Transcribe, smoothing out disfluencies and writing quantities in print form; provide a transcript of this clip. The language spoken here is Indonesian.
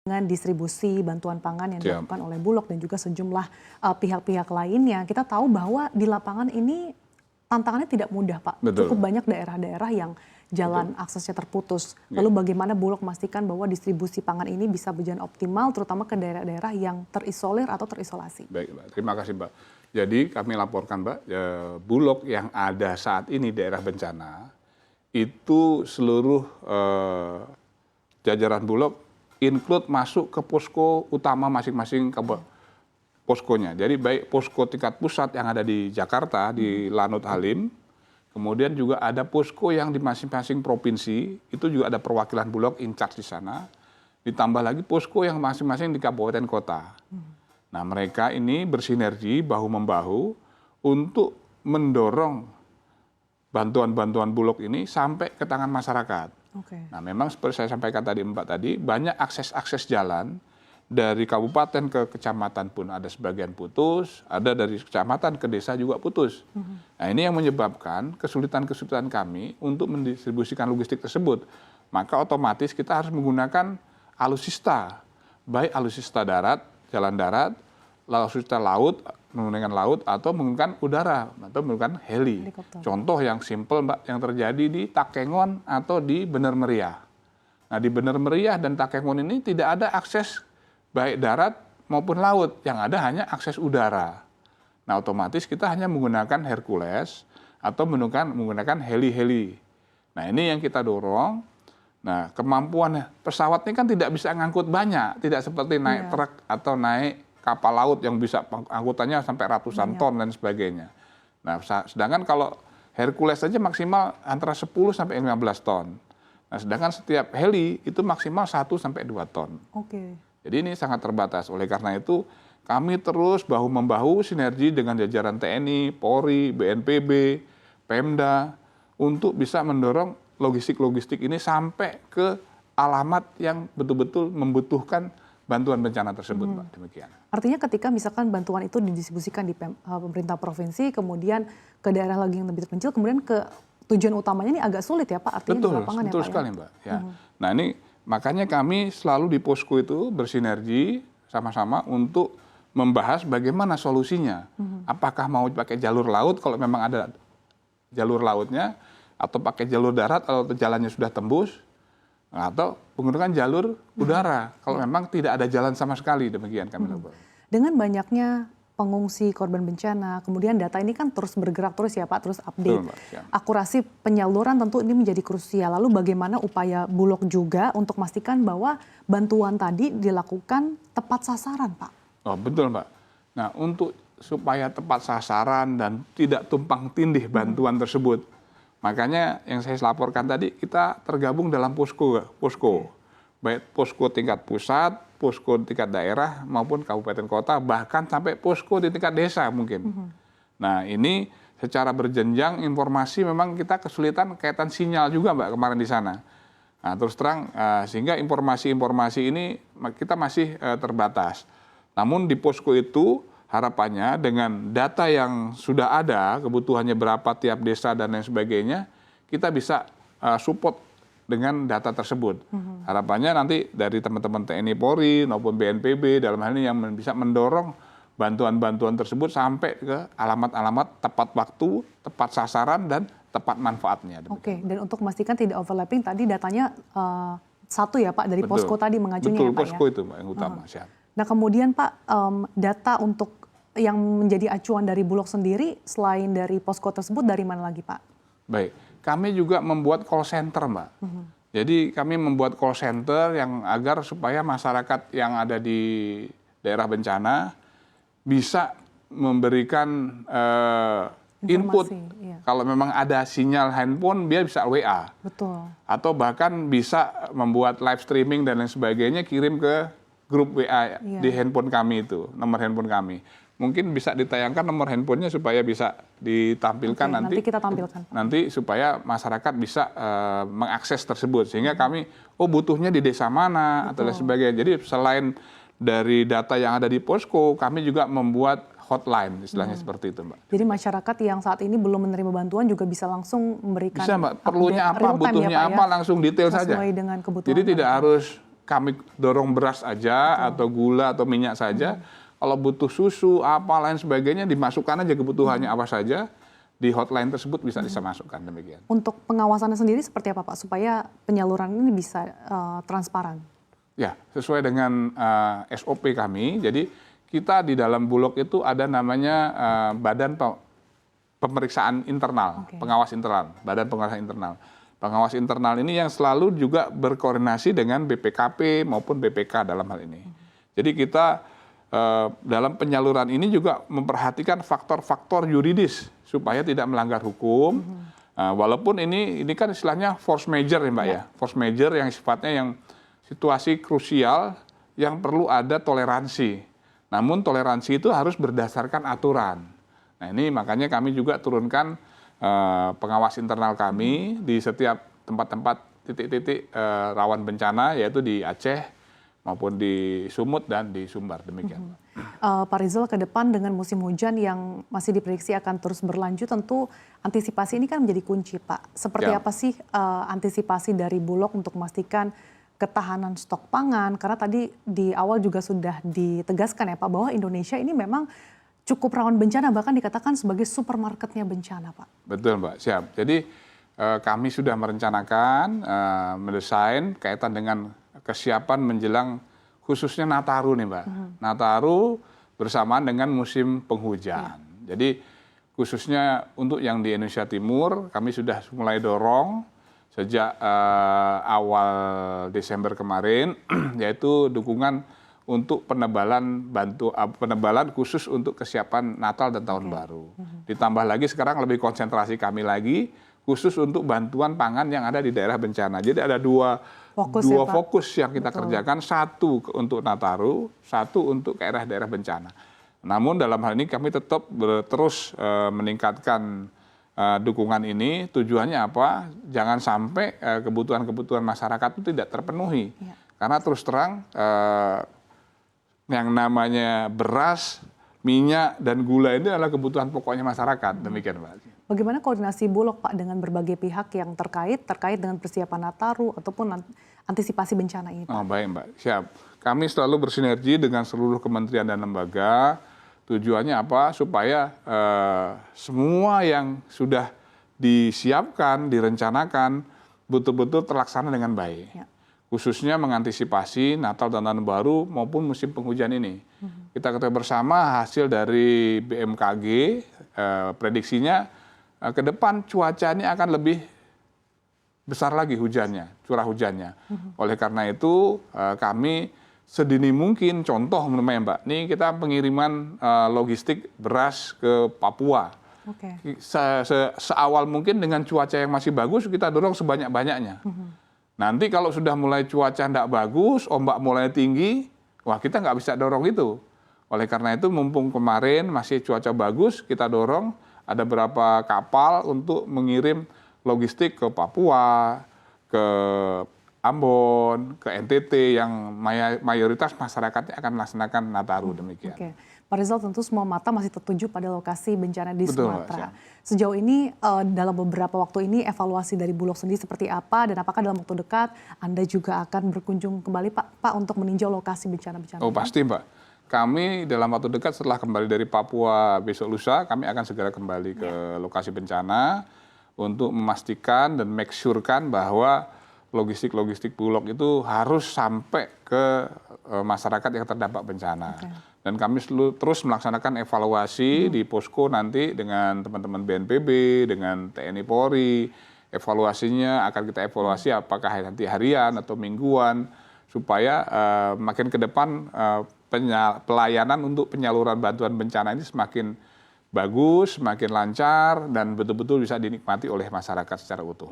dengan distribusi bantuan pangan yang Siap. dilakukan oleh Bulog dan juga sejumlah pihak-pihak lainnya, kita tahu bahwa di lapangan ini tantangannya tidak mudah, Pak. Betul. Cukup banyak daerah-daerah yang jalan aksesnya terputus. Ya. Lalu bagaimana Bulog memastikan bahwa distribusi pangan ini bisa berjalan optimal, terutama ke daerah-daerah yang terisolir atau terisolasi? Baik, Mbak. Terima kasih, Mbak. Jadi kami laporkan, Mbak, Bulog yang ada saat ini daerah bencana, itu seluruh jajaran Bulog include masuk ke posko utama masing-masing poskonya. Jadi baik posko tingkat pusat yang ada di Jakarta, di Lanut Halim, kemudian juga ada posko yang di masing-masing provinsi, itu juga ada perwakilan Bulog in charge di sana, ditambah lagi posko yang masing-masing di kabupaten kota. Nah, mereka ini bersinergi bahu-membahu untuk mendorong bantuan-bantuan Bulog ini sampai ke tangan masyarakat. Nah, memang seperti saya sampaikan tadi, Mbak, tadi banyak akses-akses jalan dari kabupaten ke kecamatan pun ada sebagian putus, ada dari kecamatan ke desa juga putus. Nah, ini yang menyebabkan kesulitan-kesulitan kami untuk mendistribusikan logistik tersebut. Maka otomatis kita harus menggunakan alutsista, baik alutsista darat, jalan darat, alutsista laut, menggunakan laut, atau menggunakan udara, atau menggunakan heli. Contoh yang simpel, Mbak, yang terjadi di Takengon atau di Bener Meriah. Nah, di Bener Meriah dan Takengon ini tidak ada akses baik darat maupun laut, yang ada hanya akses udara. Nah, otomatis kita hanya menggunakan Hercules atau menggunakan heli-heli. Nah, ini yang kita dorong. Nah, kemampuan pesawat ini kan tidak bisa ngangkut banyak, tidak seperti naik truk atau naik kapal laut yang bisa angkutannya sampai ratusan ton dan sebagainya. Nah, sedangkan kalau Hercules saja maksimal antara 10 sampai 15 ton. Nah, sedangkan setiap heli itu maksimal 1 sampai 2 ton. Jadi ini sangat terbatas. Oleh karena itu, kami terus bahu-membahu sinergi dengan jajaran TNI, Polri, BNPB, Pemda untuk bisa mendorong logistik-logistik ini sampai ke alamat yang betul-betul membutuhkan bantuan bencana tersebut, Mbak. Demikian. Artinya ketika misalkan bantuan itu didistribusikan di pemerintah provinsi, kemudian ke daerah lagi yang lebih terpencil, kemudian ke tujuan utamanya ini agak sulit ya, Pak? Artinya betul, di lapangan betul ya, Pak? Sekali, Mbak. Ya. Nah, ini makanya kami selalu di posko itu bersinergi sama-sama untuk membahas bagaimana solusinya. Apakah mau pakai jalur laut kalau memang ada jalur lautnya, atau pakai jalur darat kalau jalannya sudah tembus, atau menggunakan jalur udara kalau memang tidak ada jalan sama sekali. Demikian kami lakukan. Dengan banyaknya pengungsi korban bencana, kemudian data ini kan terus bergerak terus ya, Pak, terus update. Betul, Mbak. Ya. Akurasi penyaluran tentu ini menjadi krusial. Lalu bagaimana upaya Bulog juga untuk memastikan bahwa bantuan tadi dilakukan tepat sasaran, Pak? Oh, betul, Mbak. Nah, untuk supaya tepat sasaran dan tidak tumpang tindih bantuan tersebut, makanya yang saya laporkan tadi, kita tergabung dalam posko. Baik posko tingkat pusat, posko tingkat daerah, maupun kabupaten kota, bahkan sampai posko di tingkat desa mungkin. Nah, ini secara berjenjang informasi memang kita kesulitan kaitan sinyal juga, Mbak, kemarin di sana. Nah, terus terang, sehingga informasi-informasi ini kita masih terbatas. Namun di posko itu, harapannya dengan data yang sudah ada, kebutuhannya berapa tiap desa dan lain sebagainya, kita bisa support dengan data tersebut. Harapannya nanti dari teman-teman TNI Polri maupun BNPB dalam hal ini yang bisa mendorong bantuan-bantuan tersebut sampai ke alamat-alamat tepat waktu, tepat sasaran, dan tepat manfaatnya. Dan untuk memastikan tidak overlapping, tadi datanya satu ya, Pak, dari posko tadi mengajunya ya, Pak, ya? Posko itu, Mbak, yang utama. Siap. Nah, kemudian Pak, data untuk yang menjadi acuan dari Bulog sendiri, selain dari posko tersebut, dari mana lagi, Pak? Baik, kami juga membuat call center, Mbak. Jadi kami membuat call center yang agar supaya masyarakat yang ada di daerah bencana bisa memberikan input. Kalau memang ada sinyal handphone, dia bisa WA. Betul. Atau bahkan bisa membuat live streaming dan lain sebagainya, kirim ke grup WA di handphone kami itu, nomor handphone kami. Mungkin bisa ditayangkan nomor handphonenya supaya bisa ditampilkan nanti kita tampilkan. Nanti supaya masyarakat bisa mengakses tersebut. Sehingga kami, butuhnya di desa mana, atau lain sebagainya. Jadi selain dari data yang ada di posko, kami juga membuat hotline, istilahnya seperti itu, Mbak. Jadi masyarakat yang saat ini belum menerima bantuan juga bisa langsung memberikan bisa, Mbak. Perlunya apa, butuhnya apa, langsung detail saja. Sesuai dengan kebutuhan. Jadi tidak harus kami dorong beras aja atau gula atau minyak saja. Kalau butuh susu, apa lain sebagainya dimasukkan aja kebutuhannya apa saja. Di hotline tersebut bisa dimasukkan demikian. Untuk pengawasannya sendiri seperti apa Pak supaya penyaluran ini bisa transparan? Ya, sesuai dengan SOP kami. Jadi kita di dalam Bulog itu ada namanya Badan Pemeriksaan Internal, Pengawas Internal, Badan Pengawasan Internal. Pengawas internal ini yang selalu juga berkoordinasi dengan BPKP maupun BPK dalam hal ini. Jadi kita dalam penyaluran ini juga memperhatikan faktor-faktor yuridis supaya tidak melanggar hukum. Walaupun ini kan istilahnya force major ya Mbak ya, force major yang sifatnya yang situasi krusial yang perlu ada toleransi. Namun toleransi itu harus berdasarkan aturan. Nah ini makanya kami juga turunkan pengawas internal kami di setiap tempat-tempat titik-titik rawan bencana, yaitu di Aceh maupun di Sumut dan di Sumbar, demikian. Pak Rizal, ke depan dengan musim hujan yang masih diprediksi akan terus berlanjut, tentu antisipasi ini kan menjadi kunci Pak. Seperti apa sih antisipasi dari Bulog untuk memastikan ketahanan stok pangan? Karena tadi di awal juga sudah ditegaskan ya Pak, bahwa Indonesia ini memang cukup rawan bencana, bahkan dikatakan sebagai supermarketnya bencana Pak. Betul Mbak, siap. Jadi kami sudah merencanakan, mendesain kaitan dengan kesiapan menjelang khususnya Nataru nih Mbak. Nataru bersamaan dengan musim penghujan. Jadi khususnya untuk yang di Indonesia Timur, kami sudah mulai dorong sejak awal Desember kemarin, yaitu dukungan untuk penebalan penebalan khusus untuk kesiapan Natal dan Tahun Baru. Ditambah lagi sekarang lebih konsentrasi kami lagi khusus untuk bantuan pangan yang ada di daerah bencana. Jadi ada dua fokus yang kita kerjakan, satu untuk Nataru, satu untuk daerah-daerah bencana. Namun dalam hal ini kami tetap terus meningkatkan dukungan ini. Tujuannya apa? Jangan sampai kebutuhan-kebutuhan masyarakat itu tidak terpenuhi. Karena terus terang yang namanya beras, minyak, dan gula ini adalah kebutuhan pokoknya masyarakat. Demikian Mbak. Bagaimana koordinasi Bulog Pak dengan berbagai pihak yang terkait dengan persiapan Nataru ataupun antisipasi bencana ini Pak? Oh, baik Mbak, siap. Kami selalu bersinergi dengan seluruh kementerian dan lembaga. Tujuannya apa? Supaya semua yang sudah disiapkan, direncanakan, betul-betul terlaksana dengan baik. Khususnya mengantisipasi Natal dan Tahun Baru maupun musim penghujan ini. Kita ketahui bersama hasil dari BMKG, prediksinya ke depan cuaca ini akan lebih besar lagi hujannya, curah hujannya. Oleh karena itu kami sedini mungkin, contoh namanya Mbak, nih kita pengiriman logistik beras ke Papua. Seawal mungkin dengan cuaca yang masih bagus kita dorong sebanyak-banyaknya. Nanti kalau sudah mulai cuaca tidak bagus, ombak mulai tinggi, wah kita nggak bisa dorong itu. Oleh karena itu mumpung kemarin masih cuaca bagus, kita dorong ada beberapa kapal untuk mengirim logistik ke Papua, ke Ambon, ke NTT yang mayoritas masyarakatnya akan melaksanakan Nataru demikian. Pak Rizal, tentu semua mata masih tertuju pada lokasi bencana di Sumatera. Sejauh ini dalam beberapa waktu ini evaluasi dari Bulog sendiri seperti apa dan apakah dalam waktu dekat Anda juga akan berkunjung kembali Pak untuk meninjau lokasi bencana-bencana? Oh pasti Mbak. Kami dalam waktu dekat setelah kembali dari Papua besok lusa, kami akan segera kembali ke lokasi bencana untuk memastikan dan make sure-kan bahwa logistik-logistik Bulog itu harus sampai ke masyarakat yang terdampak bencana. Dan kami terus melaksanakan evaluasi di posko nanti dengan teman-teman BNPB, dengan TNI Polri. Evaluasinya akan kita evaluasi apakah nanti harian atau mingguan, supaya makin ke depan pelayanan untuk penyaluran bantuan bencana ini semakin bagus, semakin lancar, dan betul-betul bisa dinikmati oleh masyarakat secara utuh.